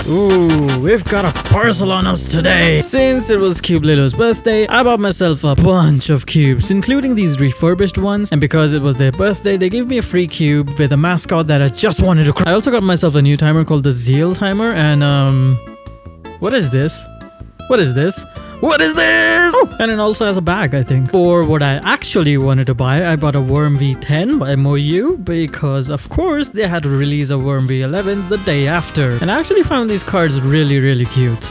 Ooh, we've got a parcel on us today. Since it was Cube Lilo's birthday, I bought myself a bunch of cubes, including these refurbished ones. And because it was their birthday, they gave me a free cube with a mascot that I just wanted to cry. I also got myself a new timer called the Zeal timer. And what is this? What is this? What is this? Oh, and it also has a bag, I think. For what I actually wanted to buy, I bought a WRM v10 by MoYu because, of course, they had to release a WRM v11 the day after. And I actually found these cards really, really cute.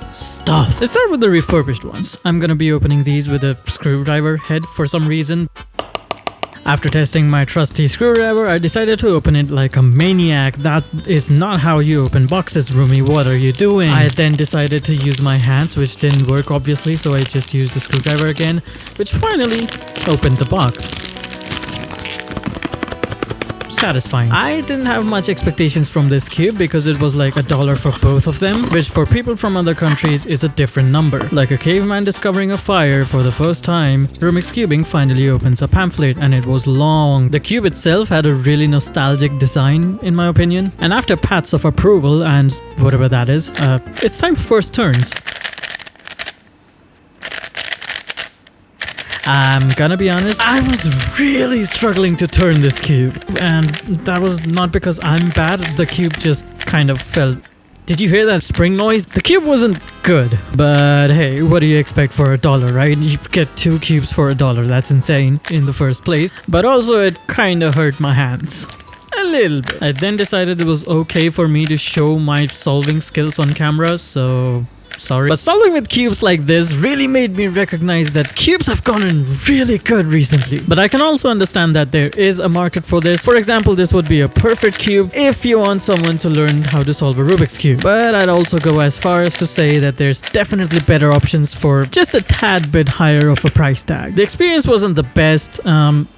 Stuff. Let's start with the refurbished ones. I'm gonna be opening these with a screwdriver head for some reason. After testing my trusty screwdriver, I decided to open it like a maniac. That is not how you open boxes, Rumi. What are you doing? I then decided to use my hands, which didn't work obviously, so I just used the screwdriver again, which finally opened the box. Satisfying. I didn't have much expectations from this cube because it was like $1 for both of them, which for people from other countries is a different number. Like a caveman discovering a fire for the first time, Rubik's cubing finally opens a pamphlet, and it was long. The cube itself had a really nostalgic design in my opinion, and after pats of approval and whatever that is, it's time for first turns. I'm gonna be honest, I was really struggling to turn this cube, and that was not because I'm bad, the cube just kind of fell. Did you hear that spring noise? The cube wasn't good, but hey, what do you expect for $1, right? You get 2 cubes for $1, that's insane in the first place, but also it kinda hurt my hands. A little bit. I then decided it was okay for me to show my solving skills on camera, so sorry. But solving with cubes like this really made me recognize that cubes have gotten really good recently. But I can also understand that there is a market for this. For example, this would be a perfect cube if you want someone to learn how to solve a Rubik's cube. But I'd also go as far as to say that there's definitely better options for just a tad bit higher of a price tag. The experience wasn't the best.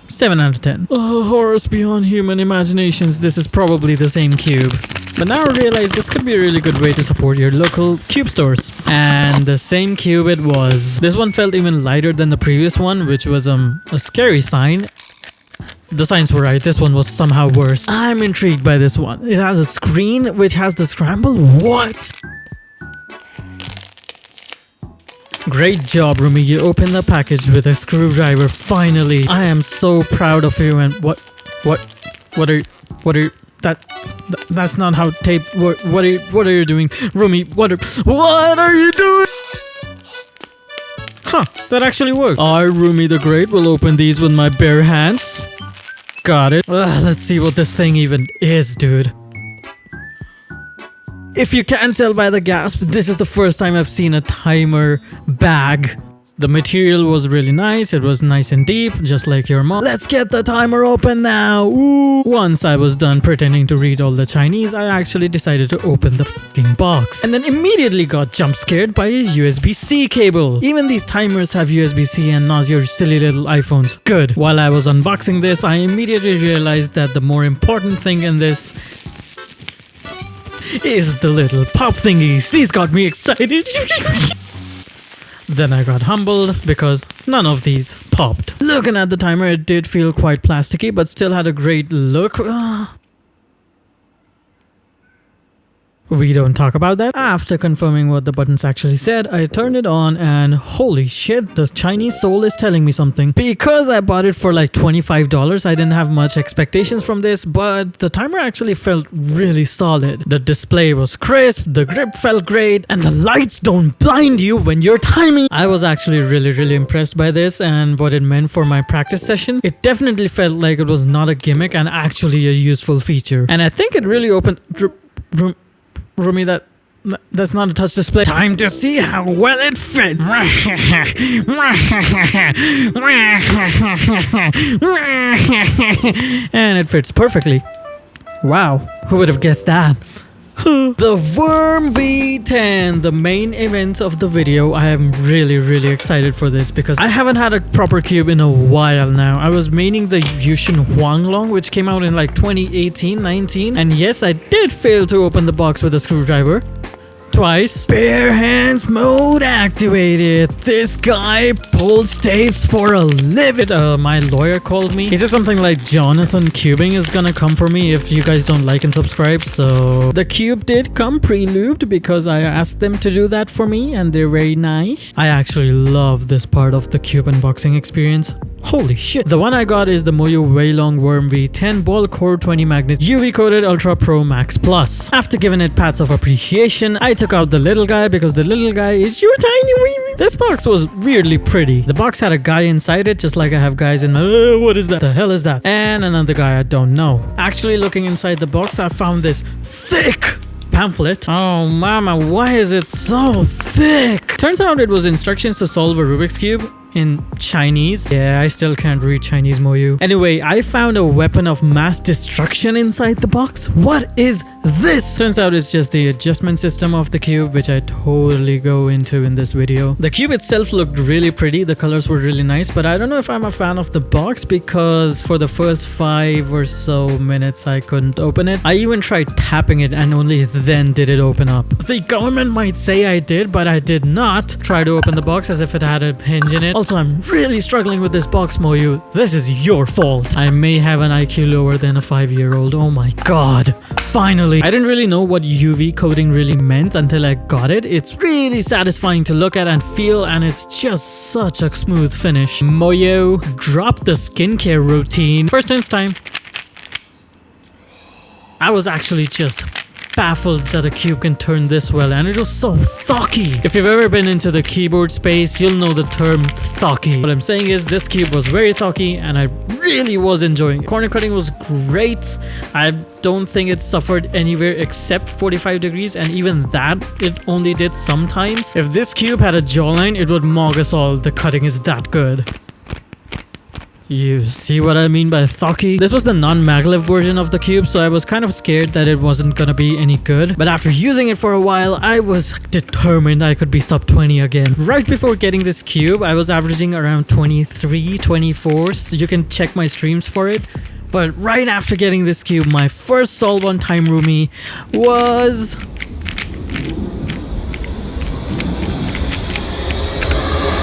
7 out of 10. Oh, horrors beyond human imaginations. This is probably the same cube. But now I realize this could be a really good way to support your local cube stores. And the same cube it was. This one felt even lighter than the previous one, which was a scary sign. The signs were right, this one was somehow worse. I'm intrigued by this one. It has a screen which has the scramble. What? Great job, Rumi. You opened the package with a screwdriver, finally. I am so proud of you. And what are you, that's not how tape works. What are you doing, Rumi? What are you doing? Huh, that actually worked. I, Rumi the Great, will open these with my bare hands. Got it. Let's see what this thing even is, dude. If you can't tell by the gasp, this is the first time I've seen a timer bag. The material was really nice, it was nice and deep, just like your mom. Let's get the timer open now! Ooh. Once I was done pretending to read all the Chinese, I actually decided to open the fucking box. And then immediately got jump scared by a USB-C cable. Even these timers have USB-C and not your silly little iPhones. Good. While I was unboxing this, I immediately realized that the more important thing in this is the little pop thingies. These got me excited. Then I got humbled because none of these popped. Looking at the timer, it did feel quite plasticky, but still had a great look. We don't talk about that. After confirming what the buttons actually said, I turned it on and holy shit, the Chinese soul is telling me something. Because I bought it for like $25, I didn't have much expectations from this, but the timer actually felt really solid. The display was crisp, the grip felt great, and the lights don't blind you when you're timing. I was actually really impressed by this and what it meant for my practice session. It definitely felt like it was not a gimmick and actually a useful feature. And I think it really opened... Rumi, that's not a touch display. Time to see how well it fits. And it fits perfectly. Wow, who would have guessed that? The WRM v10, the main event of the video. I am really excited for this because I haven't had a proper cube in a while now. I was maining the Yushin Huanglong, which came out in like 2018-19, and yes, I did fail to open the box with a screwdriver. twice. Bare hands mode activated. This guy pulls tapes for a living. My lawyer called me. He said something like Jonathan Cubing is gonna come for me if you guys don't like and subscribe. So the cube did come pre-lubed because I asked them to do that for me, and they're very nice. I actually love this part of the cube unboxing experience. Holy shit. The one I got is the MoYu WRM v10 ball core 20 magnet UV coated Ultra Pro Max Plus. After giving it pats of appreciation, I took out the little guy because the little guy is your tiny wee. This box was weirdly pretty. The box had a guy inside it, just like I have guys in my what is that? The hell is that? And another guy I don't know. Actually, looking inside the box, I found this thick pamphlet. Oh mama, why is it so thick? Turns out it was instructions to solve a Rubik's Cube in Chinese. Yeah, I still can't read Chinese, MoYu. Anyway, I found a weapon of mass destruction inside the box. What is this? Turns out it's just the adjustment system of the cube, which I totally go into in this video. The cube itself looked really pretty. The colors were really nice, but I don't know if I'm a fan of the box because for the first 5 or so minutes, I couldn't open it. I even tried tapping it and only then did it open up. The government might say I did, but I did not try to open the box as if it had a hinge in it. Also, I'm really struggling with this box, MoYu. This is your fault. I may have an IQ lower than a 5-year-old. Oh my god. Finally. I didn't really know what UV coating really meant until I got it. It's really satisfying to look at and feel, and it's just such a smooth finish. MoYu, drop the skincare routine. First inch time. I was actually just baffled that a cube can turn this well, and it was so thocky. If you've ever been into the keyboard space, you'll know the term thocky. What I'm saying is this cube was very thocky and I really was enjoying it. Corner cutting was great. I don't think it suffered anywhere except 45 degrees, and even that it only did sometimes. If this cube had a jawline, it would mog us all. The cutting is that good. You see what I mean by thocky? This was the non-maglev version of the cube, so I was kind of scared that it wasn't gonna be any good. But after using it for a while, I was determined I could be sub 20 again. Right before getting this cube, I was averaging around 23, 24, so you can check my streams for it. But right after getting this cube, my first solve on Timerumi was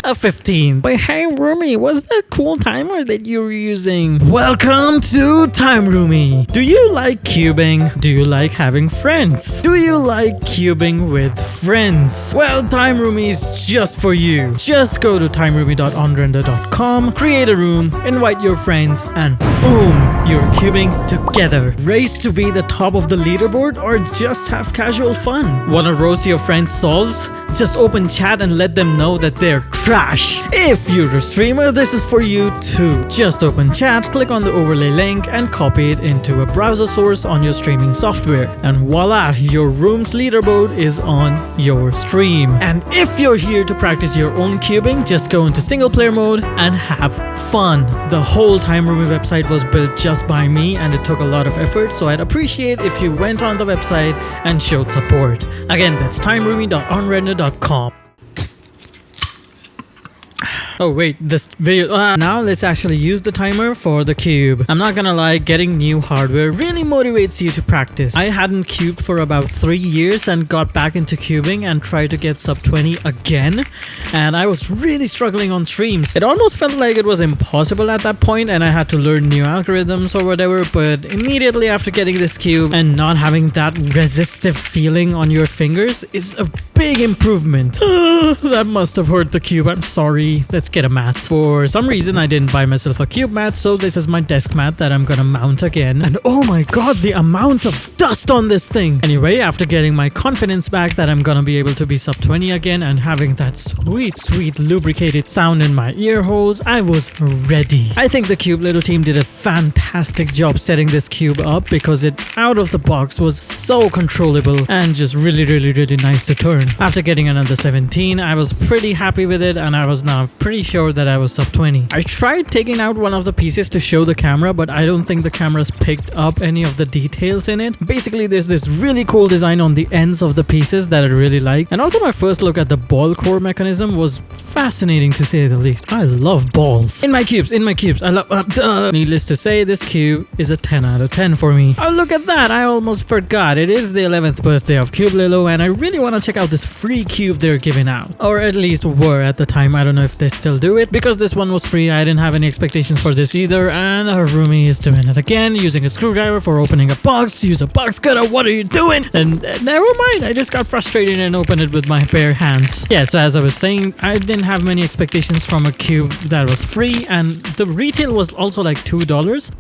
a 15. But hey Rumi, what's that cool timer that you're using? Welcome to Timerumi. Do you like cubing? Do you like having friends? Do you like cubing with friends? Well, Timerumi is just for you. Just go to timerumi.onrender.com, create a room, invite your friends, and boom, you're cubing together. Race to be the top of the leaderboard or just have casual fun? Wanna roast your friends' solves? Just open chat and let them know that they're trash. If you're a streamer, this is for you too. Just open chat, click on the overlay link and copy it into a browser source on your streaming software. And voila, your room's leaderboard is on your stream. And if you're here to practice your own cubing, just go into single player mode and have fun. The whole Timerumi website was built just by me and it took a lot of effort, so I'd appreciate if you went on the website and showed support. Again, that's timerumi.onrender.com. Oh wait, this video, now let's actually use the timer for the cube. I'm not gonna lie, getting new hardware really motivates you to practice. I hadn't cubed for about 3 years and got back into cubing and tried to get sub 20 again, and I was really struggling on streams. It almost felt like it was impossible at that point and I had to learn new algorithms or whatever, but immediately after getting this cube and not having that resistive feeling on your fingers is a big improvement. That must have hurt the cube, I'm sorry. Let's get a mat. For some reason I didn't buy myself a cube mat, so this is my desk mat that I'm gonna mount again. And oh my god, the amount of dust on this thing. Anyway, after getting my confidence back that I'm gonna be able to be sub 20 again and having that sweet lubricated sound in my ear holes, I was ready. I think the Cube Little team did a fantastic job setting this cube up because it out of the box was so controllable and just really nice to turn. After getting another 17, I was pretty happy with it and I was now pretty pretty sure that I was sub 20. I tried taking out one of the pieces to show the camera, but I don't think the camera's picked up any of the details in it. Basically, there's this really cool design on the ends of the pieces that I really like. And also my first look at the ball core mechanism was fascinating to say the least. I love balls. In my cubes, I love... Needless to say, this cube is a 10 out of 10 for me. Oh, look at that. I almost forgot. It is the 11th birthday of Cube Lilo, and I really want to check out this free cube they're giving out. Or at least were at the time. I don't know if they still do it. Because this one was free, I didn't have any expectations for this either, and Harumi is doing it again, using a screwdriver for opening a box. Use a box cutter. What are you doing? And never mind. I just got frustrated and opened it with my bare hands. Yeah, so as I was saying, I didn't have many expectations from a cube that was free, and the retail was also like $2.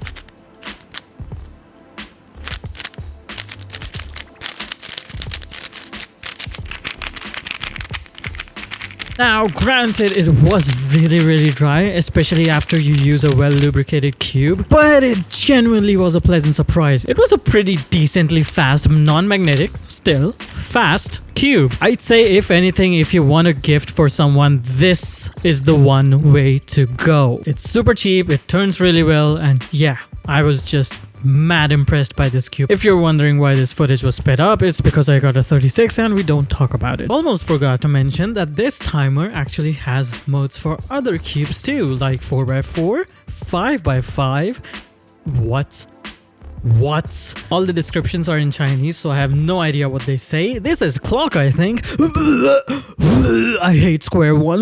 Now, granted, it was really dry, especially after you use a well-lubricated cube, but it genuinely was a pleasant surprise. It was a pretty decently fast, non-magnetic, still fast cube. I'd say, if anything, if you want a gift for someone, this is the one way to go. It's super cheap, it turns really well, and yeah, I was just mad impressed by this cube. If you're wondering why this footage was sped up, it's because I got a 36 and we don't talk about it. Almost forgot to mention that this timer actually has modes for other cubes too, like 4x4, 5x5. What? All the descriptions are in Chinese, so I have no idea what they say. This is clock, I think. I hate square one.